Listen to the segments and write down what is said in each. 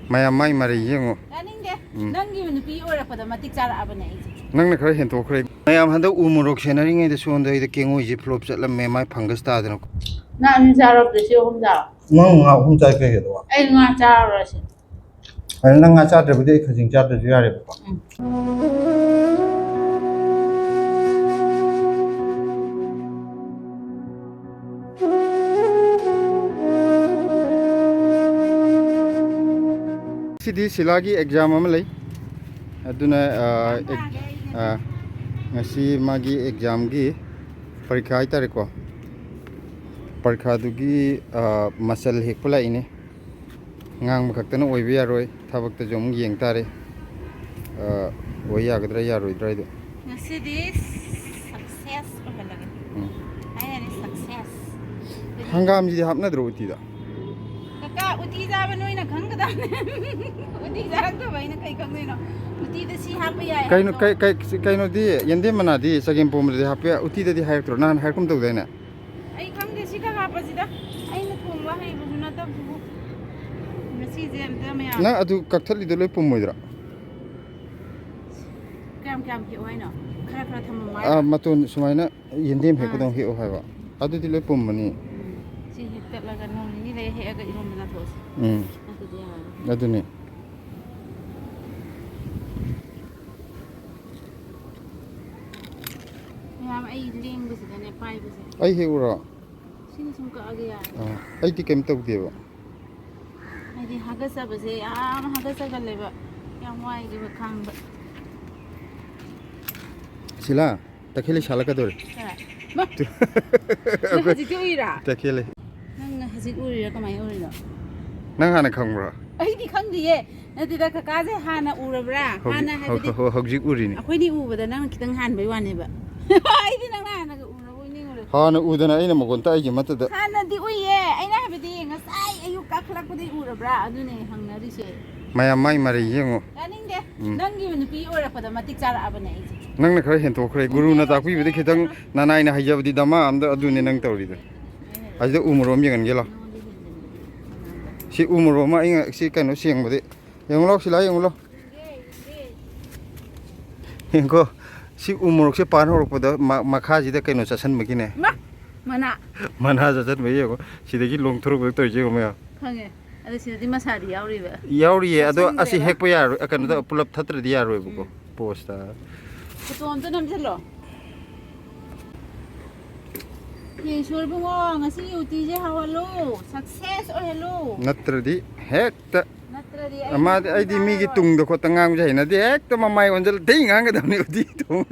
mayam mai mari yengo nangi nupi orakpada matik charabane nangna khara hen to khre mayam handa umurok senari ngai de sonda ide kengo ji flop chatla me mai fungus ta dana na ni charab de hom da nga hum chai ke do ai nga charab se ai nang nga cha de bude khajing cha de yare ba Ngasidi Sila gi exam ama lei aduna ngasi magi exam gi parikha itare ko parikha du gi masal hek pula ine ngang makhtana oibe yaroi thabak ta jom yeng tare oi yagadra yaroi drai do Ngasidi success ohalage ai ani success hangam ji hapna dro uti da kaka uti jaba noina khangda uti jarak to baina kai khangno uti da si hapa ya kaino di yende mana di sagem pom de hapya uti da di hay tro nan hay kum to daina ai khangde si ka hapa sida ai na thongwa hai bujuna ta bu ngasi je amta me na adu kakthali do loi pum moidra kam ki oina khara khara thamma matun sumaina yendem he kodong he o haiwa adu di loi pum mani si hitta laga no ni le he aga irom na thos aduni yam ai ling bu sida ne pai bu se ai he ura sin sum ka aga ya ai ti kem tau deba ai di haga sa bu se haga sa ga leba yam wai gi ba khang ba Sila takhele shala ka dor ma haji ti uira takhele nang haji uira ka mai uira nang hana khangbra ai di khang di ye nati da ka ka je hana urabra hana ha di hojik urini akhoi ni ubada nang kitang han bai wane ba ai di nang hana ga ura oi ni ura hana udana aina magon ta ai mata da hana di uye aina ha bi di ngasai ayu ka khlak ku di urabra adune hangnari se mayam mai mari yengo kaningde nangi nupi orakpada matik charabane nangna khara hen to khre guru na ta kui bi khitang nanai na hajabdi dama amda adune nang tawri da ajda umurom yengan gela si umuroma inga si kanu siang bade yenglo sila yenglo yengko si umurok se pan horok pada makha ji da kanu chasan magine mana chasan me yego sidagi long thuruk to je go me khange ada sidadi masari yauriba yauri ado asi hek pa yar akanu da pulap thatra di yar ko posta to amta nam jalo ye shorbungo ngasi uti je hawalo success or hello natradi hekta natradi ama ai di mi gi tung do ko tangang jai na di hekta mamai onjal dei ngang ga dam ni uti to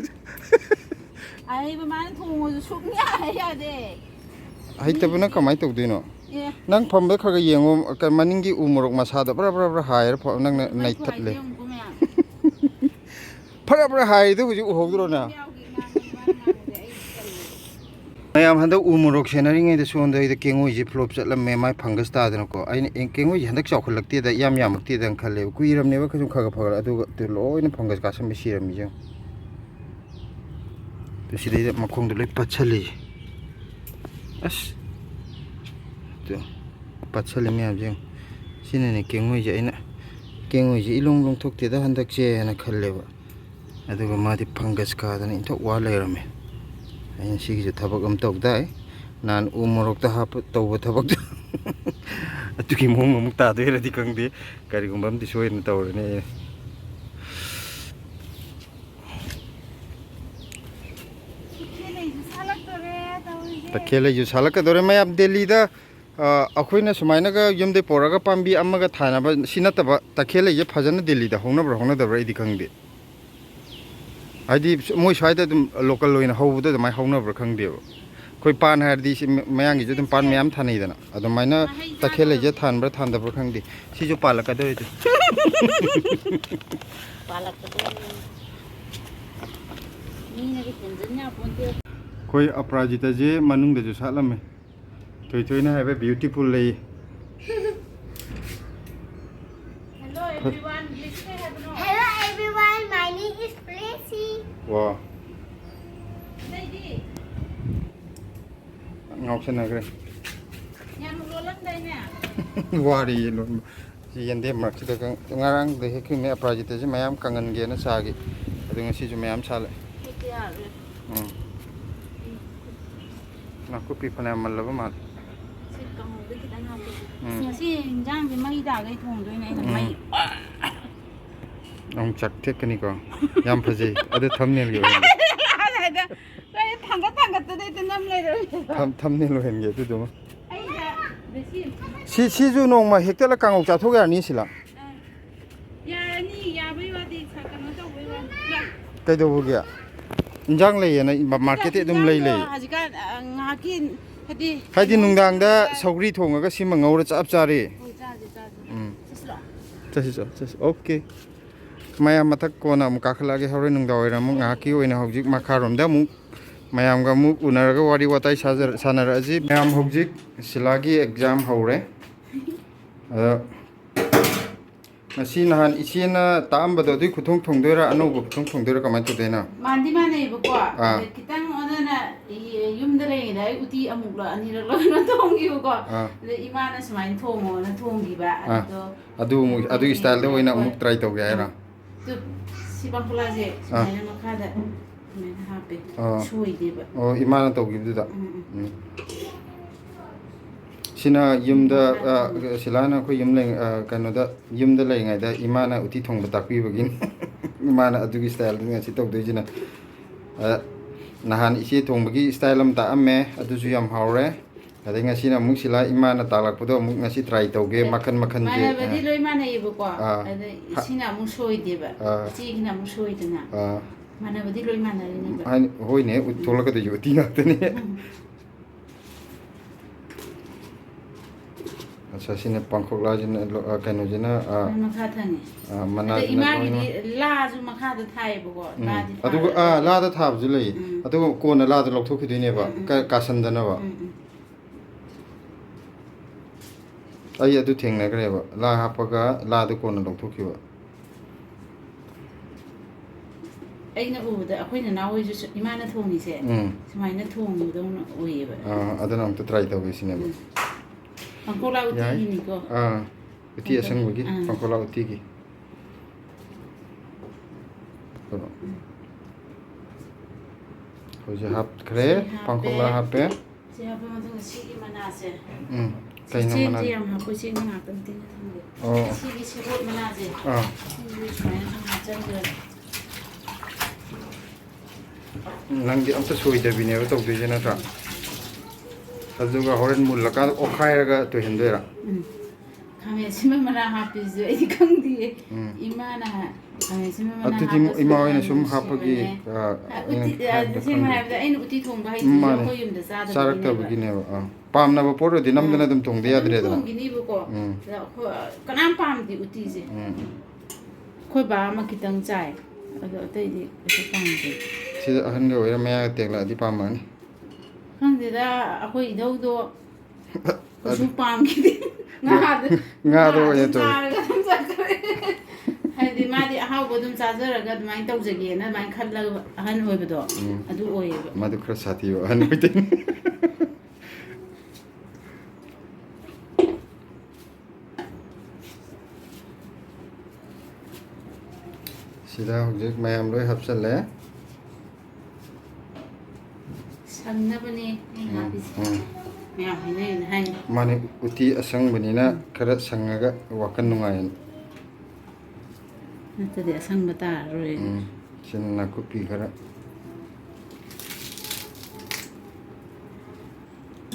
ai ba man thongo suknya ya de ai tabuna kamai to dino nang pham ba khaga yengo ka maningi umurok masada bra bra bra hair nang nai thatle bra bra hai du ju hogdro na mayam handa umurok senari ngai de sonda ide kengo ji flop chatla me mai fungus ta dana ko ai kengo ji handak chau khalakti da yam makti dan khale kuiram ne ba khajum khaga phagal adu to loina fungus ka sam siram mi jeng to sidai makhong de loi pachali as to pachali me jeng sine ne kengo ji aina kengo ji ilong long thok te da handak che na khalle ba adu ga ma di fungus ka dana inthok wa leirame ai sigi thabak am tok dai nan umorok ta hap tawba thabak atuki mong mong ta de radi kang de kari gumbam di soin tawre ne takhele ju salak dore mai ab delhi da akhoina sumaina ga yumde poraga pambi amaga thana ba sinata ba takhele je phajana delhi da hongna da idi kang de Adi moi side dum local loina hawda mai hawna bra khang deu koi pan har di mayang gi dum pan mayam thani dana adu maina takhele je than bra thand bra khang di si jo palaka de palaka de ni ne ki punjanya ponte koi aprajita je manung de ju salame thoi thoi na have a beautiful lay hello everyone please say hello Hello everyone, my name is Tracy. wow Lady ngọc sen na kre yan lolang dai na wari lo ꯌꯦꯟꯗꯦꯝ ꯃꯔꯛꯁꯤꯗ ꯉꯔꯥꯡꯗ ꯍꯦꯛꯈꯤꯕꯅꯦ ꯑꯄꯔꯥꯖꯤꯇꯁꯤ ꯃꯌꯥꯝ ꯀꯪꯍꯟꯒꯦꯅ ꯆꯥꯒꯤ ꯑꯗꯨ ꯉꯁꯤꯁꯨ ꯃꯌꯥꯝ ꯁꯥꯠꯂꯦ ꯅꯥꯀꯨꯞꯄꯤ ꯐꯅꯌꯥꯝ ꯃꯜꯂꯕ ꯃꯥꯜꯂꯦ ꯉꯁꯤ ꯏꯟꯖꯥꯡꯁꯦ ꯃꯩ ꯇꯥꯒꯩ ꯊꯣꯡꯗꯣꯏꯅꯦ ꯑꯩꯅ ꯃꯩ ꯑꯃꯨꯛ ꯆꯥꯛ ꯊꯦꯛꯀꯅꯤꯀꯣ ꯌꯥꯝ ꯐꯖꯩ ꯑꯗꯨ ꯊꯝꯅꯦꯜꯒꯤ ꯑꯣꯏꯍꯟꯒꯦ ꯊꯥꯡꯒꯠꯇꯗꯩ ꯅꯝ ꯂꯩꯔꯣꯏ ꯊꯝꯅꯦꯜ ꯑꯣꯏꯍꯟꯒꯦ ꯑꯗꯨꯗꯨꯃ ꯁꯤꯁꯨ ꯅꯣꯡꯃ ꯍꯦꯛꯇꯠꯂ ꯀꯥꯡꯉꯧ ꯆꯥꯊꯣꯛ ꯌꯥꯔꯅꯤ ꯁꯤꯂꯥ ꯌꯥꯔꯅꯤ ꯌꯥꯕꯩ ꯋꯥꯗꯤ ꯀꯩꯅꯣ ꯇꯧꯕꯩ ꯋꯥꯅꯤ ꯀꯩꯗꯧꯕꯒꯤ ꯏꯟꯖꯥꯡ ꯂꯩꯌꯦꯅ ꯃꯥꯔꯀꯦꯠꯇꯤ ꯑꯗꯨꯝ ꯂꯩ ꯍꯧꯖꯤꯛꯀꯥꯟ ꯉꯥꯏꯍꯥꯛꯀꯤ ꯍꯥꯏꯗꯤ ꯅꯨꯡꯗꯥꯡꯗ ꯁꯧꯒ꯭ꯔꯤ ꯊꯣꯡꯉꯒ ꯁꯤꯃ ꯉꯧꯔ ꯆꯞ ꯆꯥꯔꯦ ꯆꯠꯁꯤ ꯑꯣꯀꯦ ꯃꯌꯥꯝ ꯃꯊꯛ ꯀꯣꯟꯅ ꯑꯃꯨꯛ ꯀꯥꯈꯠꯂꯛꯑꯒꯦ ꯍꯣꯔꯦꯟ ꯅꯨꯡꯗꯥꯡ ꯋꯥꯏꯔꯝ ꯑꯃꯨꯛ ꯉꯥꯏꯍꯥꯛꯀꯤ ꯑꯣꯏꯅ ꯍꯧꯖꯤꯛ ꯃꯈꯥꯔꯣꯝꯗ ꯑꯃꯨꯛ ꯃꯌꯥꯝꯒ ꯑꯃꯨꯛ ꯎꯅꯔꯒ ꯋꯥꯔꯤ ꯋꯥꯇꯥꯏ ꯁꯥꯟꯅꯔꯛꯑꯁꯤ ꯃꯌꯥꯝ ꯍꯧꯖꯤꯛ ꯁꯤꯂꯥꯒꯤ ꯑꯦꯛꯖꯥꯝ ꯍꯧꯔꯦ ꯑꯗ ꯉꯁꯤ ꯅꯍꯥꯟ ꯏꯆꯦꯅ ꯇꯥꯛꯑꯝꯕꯗꯣ ꯑꯗꯨꯏ ꯈꯨꯊꯣꯡ ꯊꯣꯡꯗꯣꯏꯔꯥ ꯑꯅꯧꯕ ꯈꯨꯊꯣꯡ ꯊꯣꯡꯗꯣꯏꯔꯥ ꯀꯃꯥꯏꯅ ꯇꯧꯗꯣꯏꯅꯣ ꯃꯥꯟꯗꯤ ꯃꯥꯟꯅꯩꯕꯀꯣ ꯈꯤꯇꯪ ꯑꯣꯟꯅꯅ ꯌꯨꯝꯗ ꯂꯩꯔꯤꯉꯩꯗ ꯑꯩ ꯎꯇꯤ ꯑꯃꯨꯛꯂ ꯑꯅꯤꯔꯛ ꯂꯣꯏꯅ ꯊꯣꯡꯈꯤꯕꯀꯣ ꯑꯗ ꯏꯃꯥꯅ ꯁꯨꯃꯥꯏꯅ ꯊꯣꯡꯉꯣꯅ ꯊꯣꯡꯈꯤꯕ ꯑꯗꯨꯒꯤ ꯏꯁꯇꯥꯏꯜꯗ ꯑꯣꯏꯅ ꯑꯃꯨꯛ ꯇ꯭ꯔꯥꯏ ꯇꯧꯒꯦ ꯍꯥꯏꯔꯣ ꯁꯤ ꯄꯥꯡꯈꯣꯂꯥꯁꯦ ꯁꯨꯃꯥꯏꯅ ꯃꯈꯥꯗ ꯁꯨꯃꯥꯏꯅ ꯍꯥꯞꯄꯦ ꯁꯣꯏꯗꯦꯕ ꯑꯣ ꯏꯃꯥꯅ ꯇꯧꯈꯤꯕꯗꯨꯗ ꯁꯤꯅ ꯌꯨꯝꯗ ꯁꯤꯂꯥꯅ ꯑꯩꯈꯣꯏ ꯀꯩꯅꯣꯗ ꯌꯨꯝꯗ ꯂꯩꯔꯤꯉꯩꯗ ꯏꯃꯥꯅ ꯎꯇꯤ ꯊꯣꯡꯕ ꯇꯥꯛꯄꯤꯕꯒꯤꯅꯤ ꯏꯃꯥꯅ ꯑꯗꯨꯒꯤ ꯏꯁꯇꯥꯏꯜꯗ ꯉꯁꯤ ꯇꯧꯗꯣꯏꯁꯤꯅ ꯅꯍꯥꯟ ꯏꯆꯦ ꯊꯣꯡꯕꯒꯤ ꯏꯁꯇꯥꯏꯜ ꯑꯃ ꯇꯥꯛꯑꯝꯃꯦ ꯑꯗꯨꯁꯨ ꯌꯥꯝ ꯍꯥꯎꯔꯦ ꯑꯗꯩ ꯉꯁꯤꯅ ꯑꯃꯨꯛ ꯁꯤꯂꯥ ꯏꯃꯥꯅ ꯇꯥꯛꯂꯛꯄꯗꯣ ꯑꯃꯨꯛ ꯉꯁꯤ ꯇ꯭ꯔꯥꯏ ꯇꯧꯒꯦ ꯃꯈꯟꯁꯦ ꯃꯥꯟꯅꯕꯗꯤ ꯂꯣꯏ ꯃꯥꯟꯅꯩꯌꯦꯕꯀꯣ ꯑꯗ ꯁꯤꯅ ꯑꯃꯨꯛ ꯁꯣꯏꯗꯦꯕ ꯏꯆꯦꯒꯤꯅ ꯑꯃꯨꯛ ꯁꯣꯏꯗꯅ ꯃꯥꯟꯅꯕꯗꯤ ꯂꯣꯏ ꯃꯥꯟꯅꯔꯤꯅꯦꯕ ꯍꯣꯏꯅꯦ ꯊꯣꯛꯂꯛꯀꯗꯣꯏꯁꯦ ꯎꯇꯤ ꯉꯥꯛꯇꯅꯦ ꯑꯠꯆꯥ ꯁꯤꯅ ꯄꯥꯡꯈꯣꯛꯂꯥꯁꯤꯅ ꯀꯩꯅꯣꯁꯤꯅ ꯃꯈꯥ ꯊꯪꯉꯦ ꯃꯅꯥꯁꯤꯅ ꯏꯃꯥꯒꯤꯗꯤ ꯂꯥꯁꯨ ꯃꯈꯥꯗ ꯊꯥꯏꯌꯦꯕꯀꯣ ꯂꯥꯗꯤ ꯑꯗꯨꯒ ꯂꯥꯗ ꯊꯥꯕꯁꯨ ꯂꯩ ꯑꯗꯨꯒ ꯀꯣꯟꯅ ꯂꯥꯗ ꯂꯧꯊꯣꯛꯈꯤꯗꯣꯏꯅꯦꯕ ꯀꯥꯁꯟꯗꯅꯕ ꯑꯩ ꯑꯗꯨ ꯊꯦꯡꯅꯈ꯭ꯔꯦꯕ ꯂꯥ ꯍꯥꯞꯄꯒ ꯂꯥꯗꯨ ꯀꯣꯟꯅ ꯂꯧꯊꯣꯛꯈꯤꯕ ꯑꯩꯅ ꯎꯕꯗ ꯑꯩꯈꯣꯏ ꯅꯅꯥꯎ ꯍꯣꯏꯁꯨ ꯏꯃꯥꯅ ꯊꯣꯡꯉꯤꯁꯦ ꯁꯨꯃꯥꯏꯅ ꯊꯣꯡꯕꯗꯧꯅ ꯑꯣꯏꯌꯦꯕ ꯑꯗꯨꯅ ꯑꯝꯇ ꯇ꯭ꯔꯥꯏ ꯇꯧꯒꯦ ꯁꯤꯅꯦꯕ ꯄꯥꯡꯈꯣꯛꯂꯥ ꯎꯇꯤꯒꯤꯅꯤꯀꯣ ꯎꯇꯤ ꯑꯁꯪꯕꯒꯤ ꯄꯥꯡꯈꯣꯛꯂꯥ ꯎꯇꯤꯒꯤ ꯍꯧꯖꯤꯛ ꯍꯥꯞꯈ꯭ꯔꯦ ꯄꯥꯡꯈꯣꯛꯂꯥ ꯍꯥꯞꯄꯦ ꯁꯤ ꯍꯥꯞꯄ ꯃꯇꯨꯡꯗ ꯁꯤꯒꯤ ꯃꯅꯥꯁꯦ ꯀꯩꯅꯣ ꯃꯅꯥ ꯌꯥꯝ ꯍꯥꯞꯄ ꯆꯦꯡ ꯉꯥꯛꯇꯪ ꯇꯤꯡꯅ ꯊꯝꯒꯦ ꯁꯤꯒꯤ ꯁꯦꯕꯣꯠ ꯃꯅꯥꯁꯦ ꯁꯤꯁꯨ ꯁꯨꯃꯥꯏꯅ ꯍꯥꯞꯆꯟꯈ꯭ꯔꯦ ꯅꯪꯗꯤ ꯑꯝꯇ ꯁꯣꯏꯗꯕꯤꯅꯦꯕ ꯇꯧꯗꯣꯏꯁꯦ ꯅꯠꯇ꯭ꯔꯥ ꯑꯗꯨꯒ ꯍꯣꯔꯦꯟ ꯃꯨꯜꯂꯀꯥꯟꯗ ꯑꯣꯠꯈꯥꯏꯔꯒ ꯇꯣꯏꯍꯟꯗꯣꯏꯔꯥ ꯈꯥꯃꯦꯟ ꯑꯁꯤꯟꯕ ꯃꯅꯥ ꯍꯥꯞꯄꯤꯁꯤꯁꯨ ꯑꯩꯗꯤ ꯈꯪꯗꯤꯌꯦ ꯏꯃꯥꯅ ꯈꯥꯃꯦꯟ ꯑꯁꯤꯟꯕ ꯃꯅꯥ ꯑꯗꯨꯗꯤ ꯏꯃꯥ ꯍꯣꯏꯅ ꯁꯨꯝ ꯍꯥꯞꯄꯒꯤ ꯇꯁꯦꯡꯅ ꯍꯥꯏꯕꯗ ꯑꯩꯅ ꯎꯇꯤ ꯊꯣꯡꯕ ꯍꯩꯇ꯭ꯔꯤꯁꯦ ꯑꯩꯈꯣꯏ ꯌꯨꯝꯗ ꯆꯥꯔꯛꯇꯕꯒꯤꯅꯦꯕ ꯄꯥꯝꯅꯕ ꯄꯣꯠ ꯑꯣꯏꯔꯗꯤ ꯅꯝꯗꯅ ꯑꯗꯨꯝ ꯊꯣꯡꯗ ꯌꯥꯗ꯭ꯔꯦꯗꯅ ꯊꯣꯡꯈꯤꯅꯤꯕꯀꯣ ꯀꯅꯥꯝ ꯄꯥꯝꯗꯦ ꯎꯇꯤꯁꯦ ꯑꯩꯈꯣꯏ ꯕꯥ ꯑꯃ ꯈꯤꯇꯪ ꯆꯥꯏ ꯑꯗꯣ ꯑꯇꯩꯗꯤ ꯀꯩꯁꯨ ꯄꯥꯝꯗꯦ ꯁꯤꯗ ꯑꯍꯟꯒ ꯑꯣꯏꯔ ꯃꯌꯥꯒ ꯇꯦꯛꯂꯛꯑꯗꯤ ꯄꯥꯝꯃꯅꯤ ꯈꯪꯗꯦꯗ ꯑꯩꯈꯣꯏ ꯏꯙꯧꯗꯣ ꯀꯩꯁꯨ ꯄꯥꯝꯈꯤꯗꯦ ꯉꯥꯗꯣ ꯑꯣꯏꯅ ꯑꯗꯨꯝ ꯇꯧꯋꯤ ꯆꯥꯔꯒ ꯑꯗꯨꯝ ꯆꯠꯈ꯭ꯔꯦ ꯍꯥꯏꯗꯤ ꯃꯥꯗꯤ ꯑꯍꯥꯎꯕ ꯑꯗꯨꯝ ꯆꯥꯖꯔꯒ ꯑꯗꯨꯃꯥꯏꯅ ꯇꯧꯖꯒꯦꯅ ꯑꯗꯨꯃꯥꯏꯅ ꯈꯜꯂꯒ ꯑꯍꯟ ꯑꯣꯏꯕꯗꯣ ꯑꯗꯨ ꯑꯣꯏꯌꯦꯕ ꯃꯗꯨ ꯈꯔ ꯁꯥꯊꯤꯕ ꯑꯍꯟ ꯑꯣꯏꯗꯣꯏꯅꯤ ꯁꯤꯗ ꯍꯧꯖꯤꯛ ꯃꯌꯥꯝ ꯂꯣꯏ ꯍꯥꯞꯆꯜꯂꯦ ꯁꯪꯅꯕꯅꯦ ꯑꯩ ꯍꯥꯞꯄꯤꯁꯦ ꯃꯌꯥꯝ ꯍꯥꯏꯅꯩꯅ ꯍꯥꯏꯅꯤ ꯃꯥꯅꯦ ꯎꯇꯤ ꯑꯁꯪꯕꯅꯤꯅ ꯈꯔ ꯁꯪꯉꯒ ꯋꯥꯈꯜ ꯅꯨꯡꯉꯥꯏꯌꯦꯅ ꯅꯠꯇ꯭ꯔꯗꯤ ꯑꯁꯪꯕ ꯇꯥꯔꯔꯣꯏ ꯁꯤꯅ ꯅꯥꯀꯨꯞꯄꯤ ꯈꯔ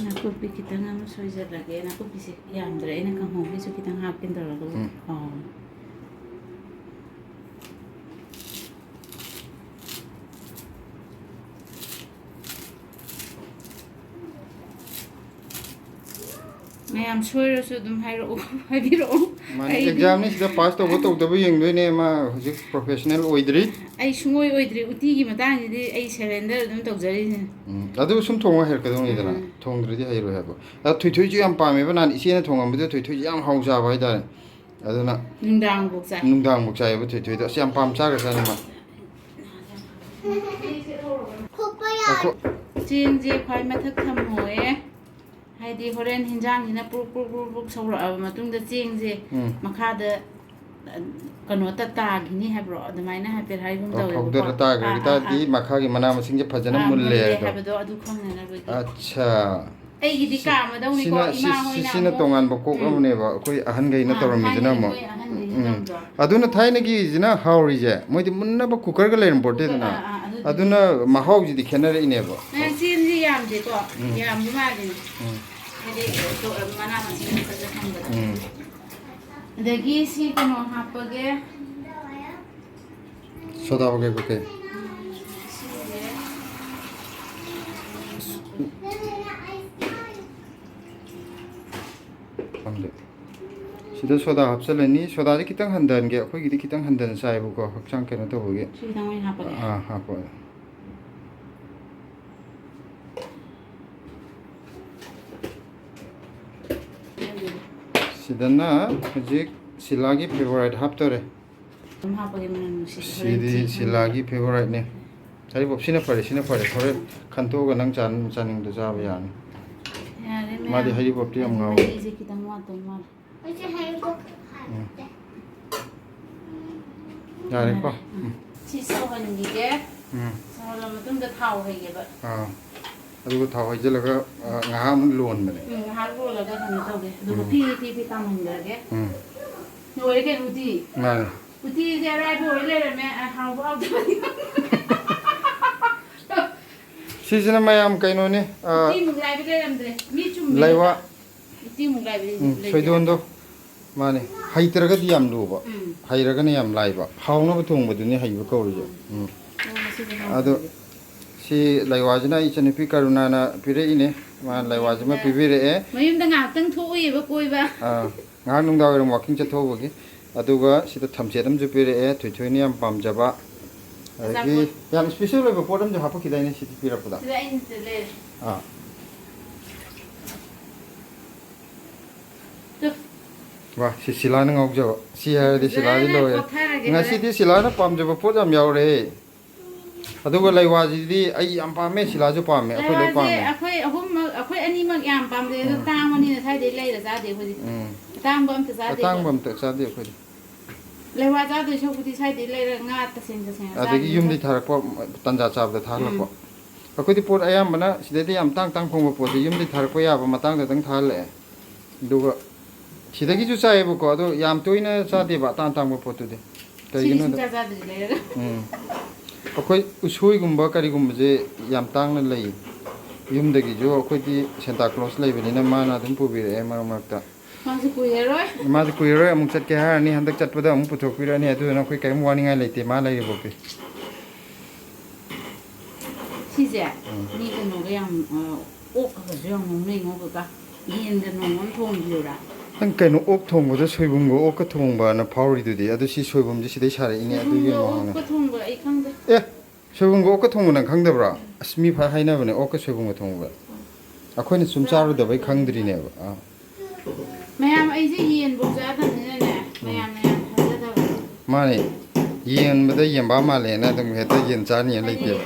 ꯅꯥꯀꯨꯞꯄꯤ ꯈꯤꯇꯪ ꯑꯃ ꯁꯣꯏꯖꯜꯂꯒꯦ ꯅꯥꯀꯨꯞꯄꯤꯁꯦ ꯌꯥꯝꯗ꯭ꯔꯦ ꯑꯩꯅ ꯀꯥꯡꯍꯧꯒꯤꯁꯨ ꯈꯤꯇꯪ ꯍꯥꯞꯀꯦ ꯇꯧꯔꯒ ꯃꯌꯥꯝ ꯁꯣꯏꯔꯁꯨ ꯑꯗꯨꯝ ꯍꯥꯏꯔꯛꯑꯣ ꯍꯥꯏꯕꯤꯔꯛꯑꯣ ꯃꯥꯅꯦ ꯑꯦꯛꯖꯥꯝꯅꯤ ꯁꯤꯗ ꯄꯥꯁ ꯇꯧꯕ ꯇꯧꯗꯕ ꯌꯦꯡꯗꯣꯏꯅꯦ ꯃꯥ ꯍꯧꯖꯤꯛ ꯄ꯭ꯔꯣꯐꯦꯁꯅꯦꯜ ꯑꯣꯏꯗ꯭ꯔꯤ ꯑꯩ ꯁꯨꯡꯑꯣꯏ ꯑꯣꯏꯗ꯭ꯔꯤ ꯎꯇꯤꯒꯤ ꯃꯇꯥꯡꯁꯤꯗꯤ ꯑꯩ ꯁꯔꯦꯟꯗꯔ ꯑꯗꯨꯝ ꯇꯧꯖꯔꯤꯁꯤꯅꯦ ꯑꯗꯨ ꯁꯨꯝ ꯊꯣꯡꯉ ꯍꯩꯔꯛꯀꯗꯧꯅꯤꯗꯅ ꯊꯣꯡꯗ꯭ꯔꯗꯤ ꯍꯩꯔꯣꯏ ꯍꯥꯏꯕ ꯊꯣꯏꯊꯣꯏꯁꯨ ꯌꯥꯝ ꯄꯥꯝꯃꯦꯕ ꯅꯍꯥꯟ ꯏꯆꯦꯅ ꯊꯣꯡꯉꯝꯕꯗ ꯊꯣꯏꯊꯣꯏꯁꯨ ꯌꯥꯝ ꯍꯥꯎ ꯆꯥꯕ ꯍꯥꯏꯇꯥꯔꯦ ꯑꯗꯨꯅ ꯅꯨꯡꯗꯥꯡꯐꯥꯎ ꯆꯥꯏꯌꯦꯕ ꯊꯣꯏꯊꯣꯏꯗꯣ ꯑꯁ ꯌꯥꯝ ꯄꯥꯝ ꯆꯥꯈ꯭ꯔꯖꯥꯠꯅꯤ ꯃꯥ ꯆꯦꯡꯁꯦ ꯈ꯭ꯋꯥꯏ ꯃꯊꯛ ꯊꯝꯃꯣꯌꯦ ꯍꯥꯏꯗꯤ ꯍꯣꯔꯦꯟ ꯍꯤꯟꯖꯥꯡꯁꯤꯅ ꯄꯨꯔꯨꯛ ꯁꯧꯔꯛꯑꯕ ꯃꯇꯨꯡꯗ ꯆꯦꯡꯁꯦ ꯃꯈꯥꯗ ꯀꯩꯅꯣꯇ ꯇꯥꯈꯤꯅꯤ ꯍꯥꯏꯕ꯭ꯔꯣ ꯑꯗꯨꯃꯥꯏꯅ ꯍꯥꯏꯐꯦꯠ ꯍꯥꯏꯒꯨꯝ ꯇꯧꯋꯦꯕꯀꯣ ꯐꯧꯗꯔ ꯇꯥꯈ꯭ꯔꯒ ꯇꯥꯔꯗꯤ ꯃꯈꯥꯒꯤ ꯃꯅꯥ ꯃꯁꯤꯡꯁꯦ ꯐꯖꯅ ꯃꯨꯜꯂꯦ ꯍꯥꯏꯕꯗꯣ ꯑꯗꯨ ꯈꯪꯅꯅꯕꯒꯤ ꯑꯠꯆꯥ ꯑꯩꯒꯤꯗꯤ ꯀꯥꯝꯃꯗꯧꯅꯤꯀꯣ ꯏꯃꯥ ꯍꯣꯏꯅ ꯁꯤꯅ ꯇꯣꯉꯥꯟꯕ ꯀꯣꯛ ꯑꯃꯅꯦꯕ ꯑꯩꯈꯣꯏ ꯑꯍꯟꯈꯩꯅ ꯇꯧꯔꯝꯃꯤꯁꯤꯅ ꯑꯃꯨꯛ ꯑꯗꯨꯅ ꯊꯥꯏꯅꯒꯤꯁꯤꯅ ꯍꯥꯎꯔꯤꯁꯦ ꯃꯣꯏꯗꯤ ꯃꯨꯟꯅꯕ ꯀꯨꯀꯔꯒ ꯂꯩꯔꯝ ꯄꯣꯠꯇꯦꯗꯅ ꯑꯗꯨꯅ ꯃꯍꯥꯎꯁꯤꯗꯤ ꯈꯦꯠꯅꯔꯛꯏꯅꯦꯕ ꯆꯦꯟꯁꯤ ꯌꯥꯝꯗꯦꯀꯣ ꯌꯥꯝꯕ ꯃꯥꯜꯂꯤꯅꯦ ꯍꯥꯏꯗꯤ ꯃꯅꯥ ꯃꯁꯤꯡ ꯐꯖ ꯊꯝꯕꯗ ꯑꯗꯒꯤ ꯁꯤ ꯀꯩꯅꯣ ꯍꯥꯞꯄꯒꯦ soda bagay bakay sida soda hapsalani soda ji kitang handan ge akhoi gidi kitang handan sai bu ko hakchang kena to boge sida moi hapage hapo sidana hajik silagi favorite haptore hapage manan sidi silagi favorite ne sari bob sina pare thore khanto ga nang chaning da ja ba yan ma di hari bob ti am ngaw ji kitang wa to ma yare ko si so han gi ge so la ma tum da thau hai ge ba adugo thau hai jelaga ngaha mun lon bane ngaha ro la ga kan to ge adugo pi tam han ga ge no ye ge uti ma uti je rai bo le le me hau ba sisina mayam kaino ne ti mu lai be le amdre mi chum laiwa ti mu lai be le soidondo mane haitiraga di yam luba hairaga ne yam laiba hauna ba thong baduni haiba kawrije ado si laiwajina ichanipi karuna na pire ine ma laiwajima pibire e mayum da ngak tang thoi ba koi ba ngak nung da wer walking chathobogi aduga sida thamchetam ju pire e thoithoi ni yam pamjaba agi yam special ba podam ju hapu kidai ne sidi pira pada sida in le wah si sila na ngok jo si ha di sila di lo ngasi di sila na pamjaba podam yaure aduga laiwa ji di ai yam pame sila ju pame akhoi loi pame akhoi ani mak yam pam de tang mani na sai de lai da za de khoi tang bam ta za de tang bam ta za de khoi laiwa za de shok di sai de lai ra nga ta sen adagi yum di tharak po tanja chab da thalak po akhoi di pot ayam bana side di yam tang phong po di yum di tharak po ya ba matang da tang thal le duga sidagi ju chai bu ko ado yam toina cha de ba tang po tu de kaigino da za de lai ra akhoi usoi gumba kari gumba je yam tang na lei yum dagi jo akhoi di Santa Claus lei bani na mana dum pu bi re mar ta ma ku yero amuk chat ke ha ni handak chat pada amuk puthok pira ni adu na khoi kai mu wani ngai leite ma lai bo pe si je ni ko no ga yang ok ka jo yang nei ngo ka yin de no mon thong ji ra ang kai no ok thong bo soibum go ok ka thong ba na phawri du di adu si soibum ji sidai sare ini adu ye mo ok ka thong ba ai khang de soibum go ok ka thong na khang da bra asmi pha haina bane ok ka soibum go thong ba akhoi na sum charu da bai khang dri ne ba mayam ai je yen bo ja da ne ne mayam haja da mane yen bada yen ba ma le na dum heta yen cha ni leite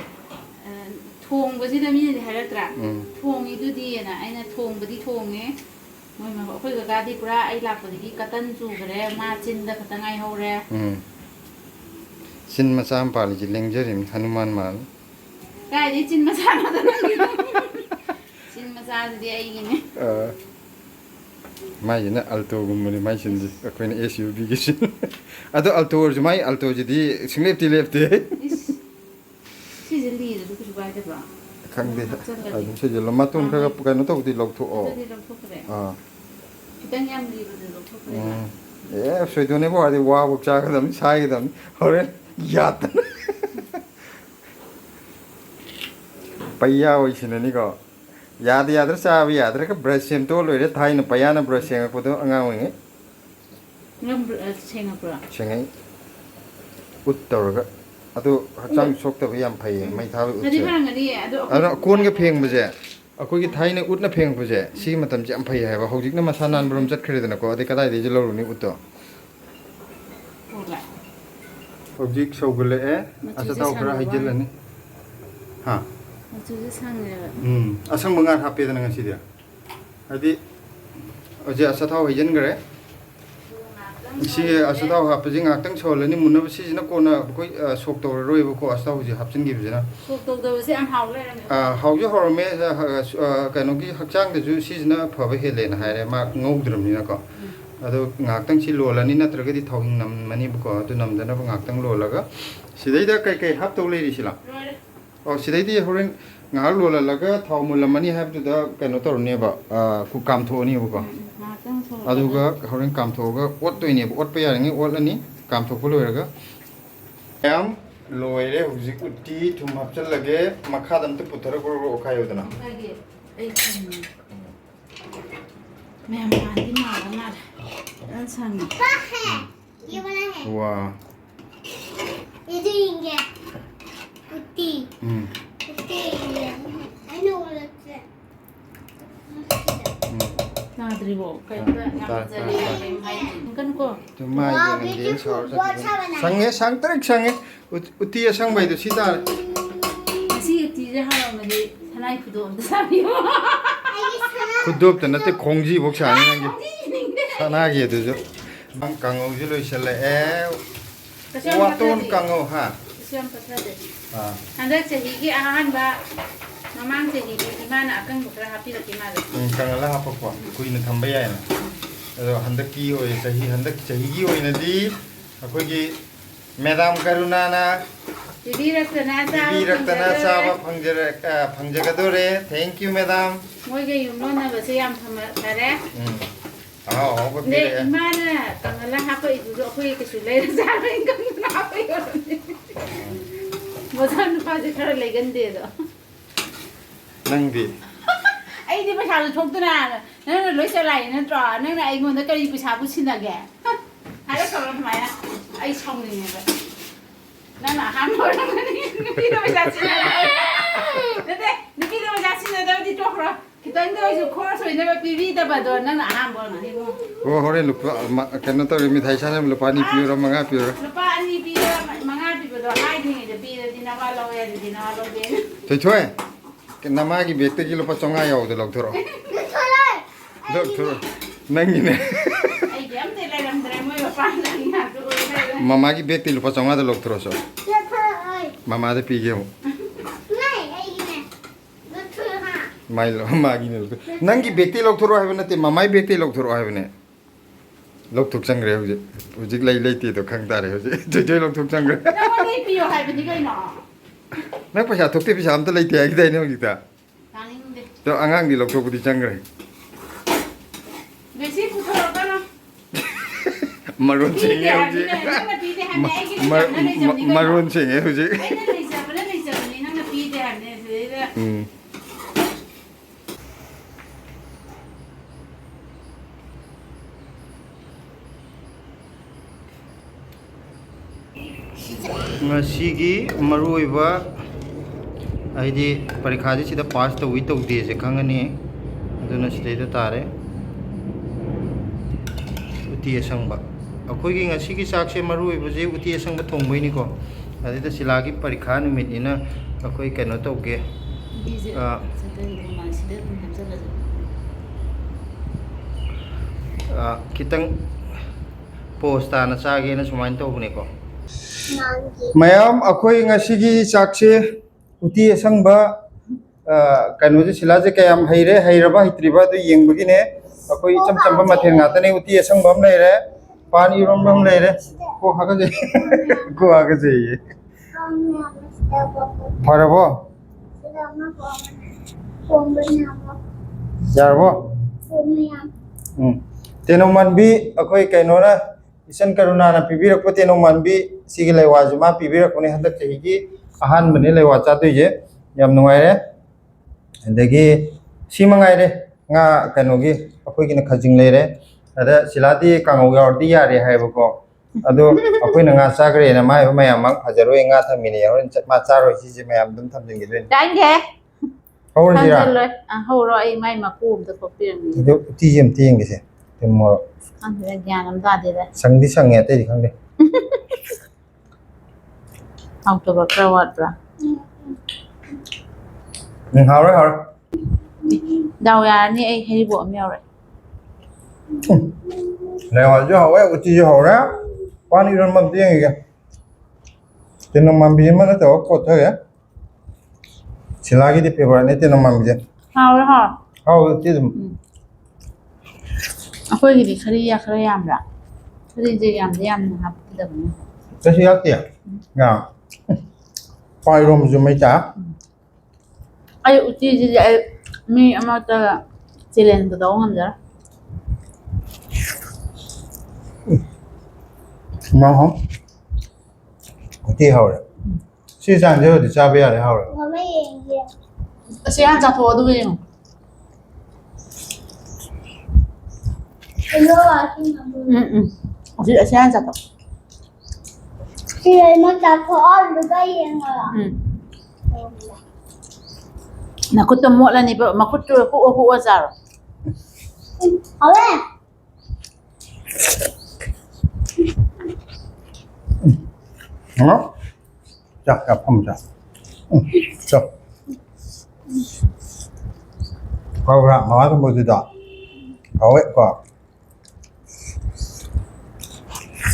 thong ba ji da mi ne hairatra thong i du di na aina thong ba di thong e moi ma akhoi ga ga di pura ai lak ba di katan chu gre ma chin da khatang ai hore chin ma sam pa li ji lengjerim hanuman mal kai di chin ma sa na da chin ma sa di ai gi ne mai na alto gumni mai sin ji akhoi na SUV gi sin ado alto or mai alto ji di singlep ti lepte si je li de ku ba de ba khang de adu se je lama ton ka ka no to di lok tho o kitang yam li de lok tho soi do ne bo adi wa bo cha ga dam sai ga dam hore yat paya oi sin ni ko yad yadra sa bi yadra ka brush sem to loire thai na paya na brush sem ko do anga wi ngam senga pra sengai ut tawra adu hachang sok ta yam phai mai tha ut adi phang ani adu kon ga pheng bu je akoi gi thai na ut na pheng bu je si matam je am phai ha ba hojik na masanan brum chat khre dana ko adi kadai de je lo ni ut to hojik sogule e asa taw khra hajil ani ha chu je sang le asang mangar hape dana ngasi dia ꯍꯥꯏꯗꯤ ꯍꯧꯖꯤꯛ ꯑꯆꯥꯊꯥꯎ ꯍꯩꯖꯤꯟꯈ꯭ꯔꯦ ꯁꯤ ꯑꯆꯥꯊꯥꯎ ꯍꯥꯞꯄꯁꯤ ꯉꯥꯛꯇꯪ ꯁꯧꯍꯜꯂꯅꯤ ꯃꯨꯟꯅꯕ ꯁꯤꯁꯤꯅ ꯀꯣꯟꯅ ꯑꯩꯈꯣꯏ ꯁꯣꯛ ꯇꯧꯔꯔꯣꯏꯕꯀꯣ ꯑꯆꯥꯊꯥꯎꯁꯤ ꯍꯥꯞꯆꯤꯟꯈꯤꯕꯁꯤꯅ ꯁꯣꯛ ꯇꯧꯗꯕꯁꯦ ꯌꯥꯝ ꯍꯥꯎ ꯂꯩꯔꯝꯃꯦ ꯍꯥꯎꯁꯨ ꯍꯧꯔꯝꯃꯦ ꯀꯩꯅꯣꯒꯤ ꯍꯛꯆꯥꯡꯗꯁꯨ ꯁꯤꯁꯤꯅ ꯐꯕ ꯍꯦꯜꯂꯦꯅ ꯍꯥꯏꯔꯦ ꯃꯥ ꯉꯧꯗ꯭ꯔꯕꯅꯤꯅꯀꯣ ꯑꯗꯣ ꯉꯥꯏꯍꯥꯛꯇꯪ ꯁꯤ ꯂꯣꯜꯂꯅꯤ ꯅꯠꯇ꯭ꯔꯒꯗꯤ ꯊꯥꯎꯍꯤꯡ ꯅꯝꯃꯅꯤꯕꯀꯣ ꯑꯗꯨ ꯅꯝꯗꯅꯕ ꯉꯥꯏꯍꯥꯛꯇꯪ ꯂꯣꯜꯂꯒ ꯁꯤꯗꯩꯗ ꯀꯩꯀꯩ ꯍꯥꯞꯇꯧ ꯂꯩꯔꯤꯁꯤꯂꯥ ꯑꯣ ꯁꯤꯗꯩꯗꯤ ꯍꯣꯔꯦꯟ ꯉꯥꯏꯍꯥꯛ ꯂꯣꯜꯍꯜꯂꯒ ꯊꯥꯎ ꯃꯨꯜꯂꯝꯃꯅꯤ ꯍꯥꯏꯕꯗꯨꯗ ꯀꯩꯅꯣ ꯇꯧꯔꯅꯦꯕ ꯀꯥꯝꯊꯣꯛꯑꯅꯦꯕꯀꯣ ꯉꯥꯏꯍꯥꯛꯇꯪ ꯁꯧꯍꯜꯂꯒ ꯑꯗꯨꯒ ꯍꯣꯔꯦꯟ ꯀꯥꯝꯊꯣꯛꯑꯒ ꯑꯣꯠꯇꯣꯏꯅꯦꯕ ꯑꯣꯠꯄ ꯌꯥꯔꯤꯉꯩ ꯑꯣꯠꯂꯅꯤ ꯀꯥꯝꯊꯣꯛꯄ ꯂꯣꯏꯔꯒ ꯌꯥꯝ ꯂꯣꯏꯔꯦ ꯍꯧꯖꯤꯛ ꯎꯠꯇꯤ ꯊꯨꯝ ꯍꯥꯞꯆꯤꯜꯂꯒꯦ ꯃꯈꯥꯗ ꯑꯝꯇ ꯄꯨꯊꯔꯒ ꯑꯣꯠꯈꯥꯏꯌꯨꯗꯅ ꯑꯩ ꯈꯪꯉꯦ ꯃꯌꯥꯝ ꯃꯥꯟꯗꯤ ꯃꯥꯟꯕ ꯃꯥꯜꯂꯦ ꯐꯖꯅ ꯁꯪꯉꯦ ये वाला है वा ये जो इंगे कुत्ती कुत्ती I know what it's ꯇꯥꯗ꯭ꯔꯤꯕꯣ ꯀꯩꯝꯇ ꯌꯥꯝ ꯐꯖꯔꯦ ꯀꯩꯝ ꯍꯥꯏꯗꯦ ꯀꯟꯀꯣ ꯁꯪꯉꯦ ꯁꯪꯇꯔꯤꯛ ꯁꯪꯉꯦ ꯎꯇꯤ ꯑꯁꯪꯕꯩꯗꯣ ꯁꯤ ꯇꯥꯔꯦ ꯉꯁꯤ ꯎꯇꯤꯁꯦ ꯍꯥꯎꯔꯝꯃꯗꯤ ꯁꯅꯥꯏ ꯈꯨꯗꯣ ꯑꯝꯇ ꯆꯥꯕꯤꯌꯣ ꯈꯨꯗꯣꯞꯇ ꯅꯠꯇꯦ ꯈꯣꯡꯖꯤꯐꯧ ꯁꯥꯅꯤ ꯅꯪꯒꯤ ꯁꯅꯥꯒꯤ ꯑꯗꯨꯁꯨ ꯀꯥꯡꯉꯧꯁꯤ ꯂꯣꯏꯁꯤꯜꯂꯛꯑꯦ ꯋꯥꯇꯣꯟ ꯀꯥꯡꯉꯧ ꯍꯥ ꯀꯩꯁꯨ ꯌꯥꯝ ꯄꯠꯊꯗꯦ ꯍꯟꯗꯛ ꯆꯍꯤꯒꯤ ꯑꯍꯥꯟꯕ ꯃꯃꯥꯡ ꯆꯍꯤꯒꯤ ꯏꯃꯥꯅ ꯑꯀꯪꯕ ꯈꯔ ꯍꯥꯞꯄꯤꯔꯛꯀꯦ ꯃꯥꯜꯂꯦ ꯀꯪꯍꯜꯂ ꯍꯥꯞꯄꯛꯄ ꯀꯨꯏꯅ ꯊꯝꯕ ꯌꯥꯏꯅ ꯑꯗꯣ ꯍꯟꯗꯛꯀꯤ ꯍꯟꯗꯛ ꯆꯍꯤꯒꯤ ꯑꯣꯏꯅꯗꯤ ꯑꯩꯈꯣꯏꯒꯤ ꯃꯦꯗꯥꯝ ꯀꯔꯨꯅꯥꯅ ꯄꯤꯕꯤꯔꯛꯇꯅ ꯆꯥꯕ ꯐꯪꯖꯒꯗꯣꯔꯦ ꯊꯦꯡꯛ ꯌꯨ ꯃꯦꯗꯥꯝ ꯃꯣꯏꯒ ꯌꯨꯝꯂꯣꯟꯅꯕꯁꯦ ꯌꯥꯝ ꯐꯔꯦ ꯑꯍꯥꯎ ꯑꯍꯥꯎꯕ ꯄꯤꯔꯛꯑꯦ ꯏꯃꯥꯅ ꯀꯪꯍꯜꯂ ꯍꯥꯞꯄꯛꯏꯗꯨꯁꯨ ꯑꯩꯈꯣꯏ ꯀꯩꯁꯨ ꯂꯩꯔ ꯆꯥꯔꯣꯏ ꯀꯪꯍꯜꯂ ꯍꯥꯞꯄꯛꯏ ꯃꯆꯥ ꯅꯨꯄꯥꯁꯦ ꯈꯔ ꯂꯩꯒꯟꯗꯦꯗꯣ ꯅꯪꯗꯤ ꯑꯩꯗꯤ ꯄꯩꯁꯥꯁꯨ ꯊꯣꯛꯇꯅ ꯅꯪꯅ ꯂꯣꯏ ꯆꯂꯥꯏ ꯅꯠꯇ꯭ꯔꯣ ꯅꯪꯅ ꯑꯩꯉꯣꯟꯗ ꯀꯔꯤ ꯄꯩꯁꯥꯕꯨ ꯁꯤꯟꯅꯒꯦ ꯍꯥꯏꯔꯛꯈ꯭ꯔꯣ ꯁꯨꯃꯥꯏꯅ ꯑꯩ ꯁꯥꯎꯅꯤꯡꯉꯦꯕ ꯅꯪꯅ ꯑꯍꯥꯟꯕ ꯑꯣꯏꯔꯝꯒꯅꯤ ꯅꯨꯄꯤꯗ ꯄꯩꯁꯥ ꯁꯤꯟꯅꯗꯕ ꯅꯠꯇꯦ ꯅꯨꯄꯤꯗ ꯄꯩꯁꯥ ꯁꯤꯟꯅꯗꯕꯗꯤ ꯇꯣꯛꯈ꯭ꯔꯣ ꯈꯤꯇꯪꯗ ꯑꯣꯏꯁꯨ ꯈꯣꯔ ꯁꯣꯏꯅꯕ ꯄꯤꯕꯤꯗꯕꯗꯣ ꯅꯪꯅ ꯑꯍꯥꯟꯕ ꯑꯣꯏꯔꯝꯒꯅꯤ ꯑꯣ ꯍꯣꯔꯦꯟ ꯂꯨꯄꯥ ꯀꯩꯅꯣ ꯇꯧꯔꯤ ꯃꯤꯊꯥꯏ ꯆꯥꯅꯕ ꯂꯨꯄꯥ 2 ꯄꯤꯌꯨꯔꯣ 5 ꯄꯤꯌꯨꯔꯣ ꯂꯨꯄꯥ 2 ꯄꯤꯔ 5 ꯄꯤꯕꯗꯣ ꯍꯥꯏꯗ꯭ꯔꯤꯉꯩꯗ ꯄꯤꯔꯗꯤ ꯅꯋꯥ ꯂꯧꯋꯦ ꯑꯗꯨꯗꯤ ꯅꯋꯥ ꯂꯧꯗꯦ ꯊꯣꯏꯊꯣꯏ ꯅꯃꯥꯒꯤ ꯕꯦꯛꯇꯒꯤ ꯂꯨꯄꯥ 500 ꯌꯥꯎꯕꯗꯣ ꯂꯧꯊꯣꯔꯛꯑꯣ ꯂꯧꯊꯣꯔꯛꯑꯣ ꯅꯪꯒꯤꯅꯦ ꯑꯩꯒꯤ ꯑꯝꯇ ꯂꯩꯔꯝꯗ꯭ꯔꯦ ꯃꯣꯏ ꯃꯄꯥꯟꯗ ꯉꯥꯛꯇ ꯑꯣꯏ ꯂꯩꯔꯦ ꯃꯃꯥꯒꯤ ꯕꯦꯛꯇꯒꯤ ꯂꯨꯄꯥ 500ꯗ ꯂꯧꯊꯣꯔꯛꯑꯣ ꯃꯃꯥꯗ ꯄꯤꯒꯦ ꯑꯃꯨꯛ ꯃꯥꯒꯤꯅꯦ ꯅꯪꯒꯤ ꯕꯦꯛꯇꯒꯤ ꯂꯧꯊꯣꯔꯛꯑꯣ ꯍꯥꯏꯕ ꯅꯠꯇꯦ ꯃꯃꯥꯏ ꯕꯦꯛꯇꯒꯤ ꯂꯧꯊꯣꯔꯛꯑꯣ ꯍꯥꯏꯕꯅꯦ ꯂꯧꯊꯣꯛ ꯆꯪꯈ꯭ꯔꯦ ꯍꯧꯖꯤꯛ ꯂꯩꯇꯦꯗꯣ ꯈꯪ ꯇꯥꯔꯦ ꯍꯧꯖꯤꯛ ꯊꯣꯏꯊꯣꯏ ꯂꯧꯊꯣꯛ ꯆꯪꯈ꯭ꯔꯦ ꯅꯪꯉꯣꯟꯗꯩ ꯄꯤꯌꯣ ꯍꯥꯏꯕꯅꯤ ꯀꯩꯅꯣ ꯅꯪ ꯄꯩꯁꯥ ꯊꯣꯛꯇꯦ ꯄꯩꯁꯥ ꯑꯝꯇ ꯂꯩꯇꯦ ꯍꯥꯏꯒꯤꯗꯥꯏꯅꯦ ꯍꯧꯖꯤꯛꯇ ꯇꯥꯅꯤꯡꯗꯦ ꯑꯗꯣ ꯑꯉꯥꯡꯗꯤ ꯂꯧꯊꯣꯛꯄꯗꯤ ꯆꯪꯈ꯭ꯔꯦ ꯕꯦꯁꯤ ꯄꯨꯊꯣꯔꯛꯀꯅꯣ ꯃꯔꯣꯟ ꯁꯦꯡꯉꯦ ꯍꯧꯖꯤꯛ ꯃꯔꯣꯟ ꯁꯦꯡꯉꯦ ꯍꯧꯖꯤꯛ ꯑꯩꯅ ꯂꯩꯖꯕꯅꯤ ꯅꯪꯅ ꯄꯤꯗꯦ ꯍꯥꯏꯕꯅꯦ ꯁꯤꯗꯩꯗ ꯉꯁꯤꯒꯤ ꯃꯔꯨꯑꯣꯏꯕ ꯍꯥꯏꯗꯤ ꯄꯔꯤꯈꯥꯁꯦ ꯁꯤꯗ ꯄꯥꯁ ꯇꯧꯋꯤ ꯇꯧꯗꯦꯁꯦ ꯈꯪꯉꯅꯤ ꯑꯗꯨꯅ ꯁꯤꯗꯩꯗ ꯇꯥꯔꯦ ꯎꯇꯤ ꯑꯁꯪꯕ ꯑꯩꯈꯣꯏꯒꯤ ꯉꯁꯤꯒꯤ ꯆꯥꯛꯁꯦ ꯃꯔꯨꯑꯣꯏꯕꯁꯦ ꯎꯇꯤ ꯑꯁꯪꯕ ꯊꯣꯡꯕꯩꯅꯤꯀꯣ ꯑꯗꯩꯗ ꯁꯤꯂꯥꯒꯤ ꯄꯔꯤꯈꯥ ꯅꯨꯃꯤꯠꯅꯤꯅ ꯑꯩꯈꯣꯏ ꯀꯩꯅꯣ ꯇꯧꯒꯦ ꯈꯤꯇꯪ ꯄꯣꯁ ꯇꯥꯅ ꯆꯥꯒꯦꯅ ꯁꯨꯃꯥꯏꯅ ꯇꯧꯕꯅꯦꯀꯣ ꯃꯌꯥꯝ ꯑꯩꯈꯣꯏ ꯉꯁꯤꯒꯤ ꯆꯥꯛꯁꯦ ꯎꯇꯤ ꯑꯁꯪꯕ ꯀꯩꯅꯣꯁꯦ ꯁꯤꯂꯥꯁꯦ ꯀꯌꯥꯝ ꯍꯩꯔꯕ ꯍꯩꯇ꯭ꯔꯤꯕ ꯑꯗꯨ ꯌꯦꯡꯕꯒꯤꯅꯦ ꯑꯩꯈꯣꯏ ꯏꯆꯝ ꯆꯝꯕ ꯃꯊꯦꯜ ꯉꯥꯛꯇꯅꯦ ꯎꯇꯤ ꯑꯁꯪꯕ ꯑꯃ ꯂꯩꯔꯦ ꯄꯥꯟ ꯏꯔꯣꯟꯕ ꯑꯃ ꯂꯩꯔꯦ ꯀꯣ ꯍꯥꯒꯖꯩ ꯀꯣ ꯍꯥꯒꯖꯩꯌꯦ ꯐꯔꯕꯣ ꯌꯥꯔꯕꯣ ꯇꯦꯅꯧ ꯃꯥꯟꯕꯤ ꯑꯩꯈꯣꯏ ꯀꯩꯅꯣꯅ ꯏꯆꯟ ꯀꯔꯨꯅꯥꯅ ꯄꯤꯕꯤꯔꯛꯄ ꯇꯦꯅꯧ ꯃꯥꯟꯕꯤ ꯁꯤꯒꯤ ꯂꯩꯋꯥꯁꯦ ꯃꯥ ꯄꯤꯕꯤꯔꯛꯄꯅꯦ ꯍꯟꯗꯛ ꯆꯍꯤꯒꯤ ꯑꯍꯥꯟꯕꯅꯦ ꯂꯩꯋꯥ ꯆꯥꯗꯣꯏꯁꯦ ꯌꯥꯝ ꯅꯨꯡꯉꯥꯏꯔꯦ ꯑꯗꯒꯤ ꯁꯤ ꯃꯉꯥꯏꯔꯦ ꯉꯥ ꯀꯩꯅꯣꯒꯤ ꯑꯩꯈꯣꯏꯒꯤꯅ ꯈꯖꯤꯡ ꯂꯩꯔꯦ ꯑꯗ ꯁꯤꯂꯥꯗꯤ ꯀꯥꯡꯉꯧ ꯌꯥꯎꯔꯗꯤ ꯌꯥꯔꯦ ꯍꯥꯏꯌꯦꯕꯀꯣ ꯑꯗꯣ ꯑꯩꯈꯣꯏꯅ ꯉꯥ ꯆꯥꯈ꯭ꯔꯦꯅ ꯃꯥ ꯍꯥꯏꯕ ꯃꯌꯥꯝ ꯐꯖꯔꯣꯏ ꯉꯥ ꯊꯝꯃꯤꯅꯦ ꯍꯣꯔꯦꯟ ꯃꯥ ꯆꯥꯔꯣꯏ ꯁꯤꯁꯦ ꯃꯌꯥꯝ ꯑꯗꯨꯝ ꯊꯝꯖꯤꯟꯈꯤꯗꯣꯏꯅꯤ ꯍꯧꯔꯁꯤꯔꯥ ꯍꯧꯔꯣ ꯑꯩ ꯃꯥꯏ ꯃꯀꯨ ꯑꯝꯇ ꯈꯣꯛꯄꯤꯔꯝꯒꯦ ꯑꯗꯣ ꯎꯇꯤꯁꯦ ꯑꯝꯇ ꯌꯦꯡꯒꯦꯁꯦ ꯊꯨꯝ ꯃꯣꯔꯣꯛ ꯈꯪꯗꯦꯗ ꯒ꯭ꯌꯥꯟ ꯑꯃ ꯇꯥꯗꯦꯗ ꯁꯪꯗꯤ ꯁꯪꯉꯦ ꯑꯇꯩꯗꯤ ꯈꯪꯗꯦ ꯍꯥꯎꯇꯕ ꯈꯔ ꯋꯥꯠꯄ꯭ꯔꯥ ꯍꯥꯎꯔꯦ Đào ya ni ai hay bộ mèo rồi. Lewat je hawa uti je hora. Pani ron mam tiang iga. Tenang mam biji mana tahu kau tahu ya. Silagi di paper ni tenang mam biji. Hao rồi hả? Kau uti tu. Aku gini kari yam lah. Kari je yam hap tidak ni. Kasi hati ya. Ya. Pani ron je macam. Ay uti je ay mi amata challenge tu dah orang dah. Mau không? Uti hora. Si sang je di cabai ada hora. 我们也一样。 Siapa jatuh tu ni? 很多老师们不是。我觉得siapa jatuh. 是人们打破2个人了。Nakut temu lah ni, makut tu aku azar. 好嘞。Hả? Chắc gặp không chắc. Chắc. Kau nak mahu tu boleh tak? Kau ekor.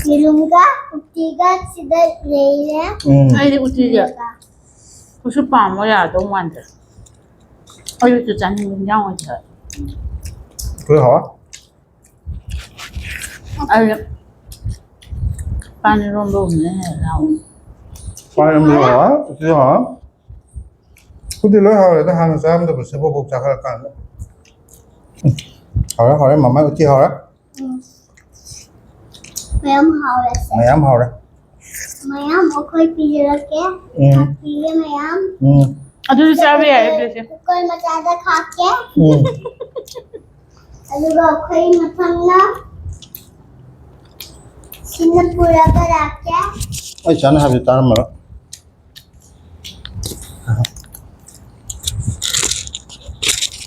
Silungga, utiga sudah lelah. Ay di uti dia. Aku suka mau ya dong wan de. Ayo tu jangan yang aja. Cứ hỏi. Ayo. Pan rom ni lau. Phải em đi hỏi, đi hỏi. Cứ đi lấy hỏi là hàng sao em đâu có sẽ vô chắc là cả. Hỏi mà mấy chị hỏi đó. Mày em hầu là sao? Mày em hỏi đó. Mày em một khơi pì rồi kia. Pì với mày em. Aduh siapa ya? Biasa. Khơi mà cha đã khát kia. Aduh gak khơi mà thằng nó. Sini pura berak kia. Ay sana habis tanam mana?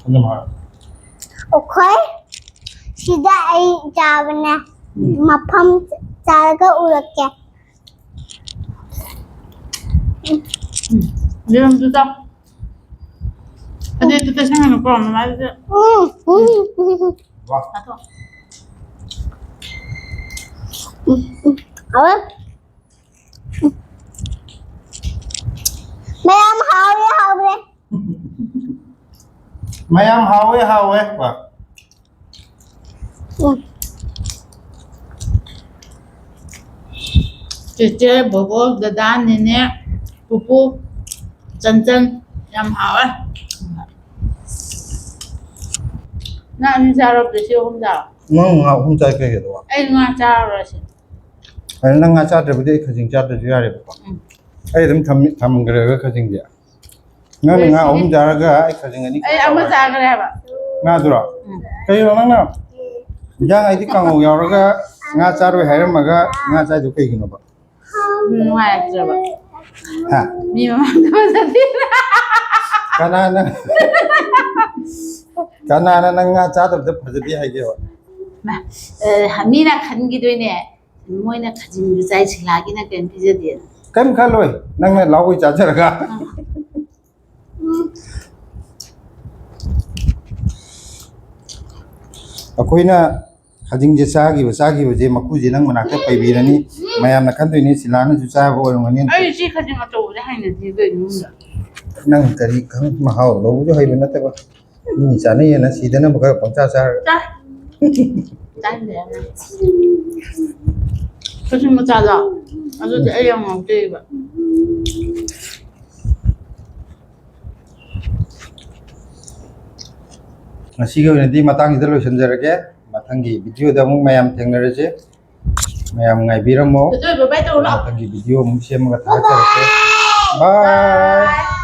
Ini mana? Okay. Sudah ai jawab na. Mapam cara urat kia. Dia orang tu tak. Ada tu tak sangat nak orang mana tu. Wah. Satu. Apa? Mày em hầu đi. Mày em hao ấy, vâng. Cece, bobo, dada, nenek, pupu, Chân em hỏi. Nah, ini cara bersih không sao? không chạy cái đó. Anh nggak cara bersih. Anh đang ngã chát rồi bây giờ khởi chát rồi chứ ai được. Anh thầm cái khởi gì à? Ngã không chát cái ai khởi cái này. Anh apa cara cái apa? Ngã rồi. Cái đó nào? Jangan ai đi càng ngồi rồi cái ngã chát rồi hay mà cái ngã chát được cái gì nữa. Ngoài chưa vậy? Ha. Mi mama tu sedih. Karena ngã chát rồi phải sedih hay gì vậy? Nah, kami nak kan gitu ini. Moi nak kajim jai lagi nak kan pizza dia. Kan kalau nang lau cái chát rồi cái. Ako'ina hajing je sagi je maku je nang manakta paibirani mayam na kanto ini silana ju sa bo ngani Ay, si kajim ato dah hanya dia tu. nang kari kang mahau lo jo hai bena ta ko ni cha ne na sidana baka pangcha sa Dah. Dah dia. Kajim macam dah. Aduh dia yang mau tu ba. ngasi ko nanti matang idalo sanjarage matangi video da mung mayam thengnaraje mayam ngai biramo Betul, baik tu lah. matangi video mung sem ga ta ta bye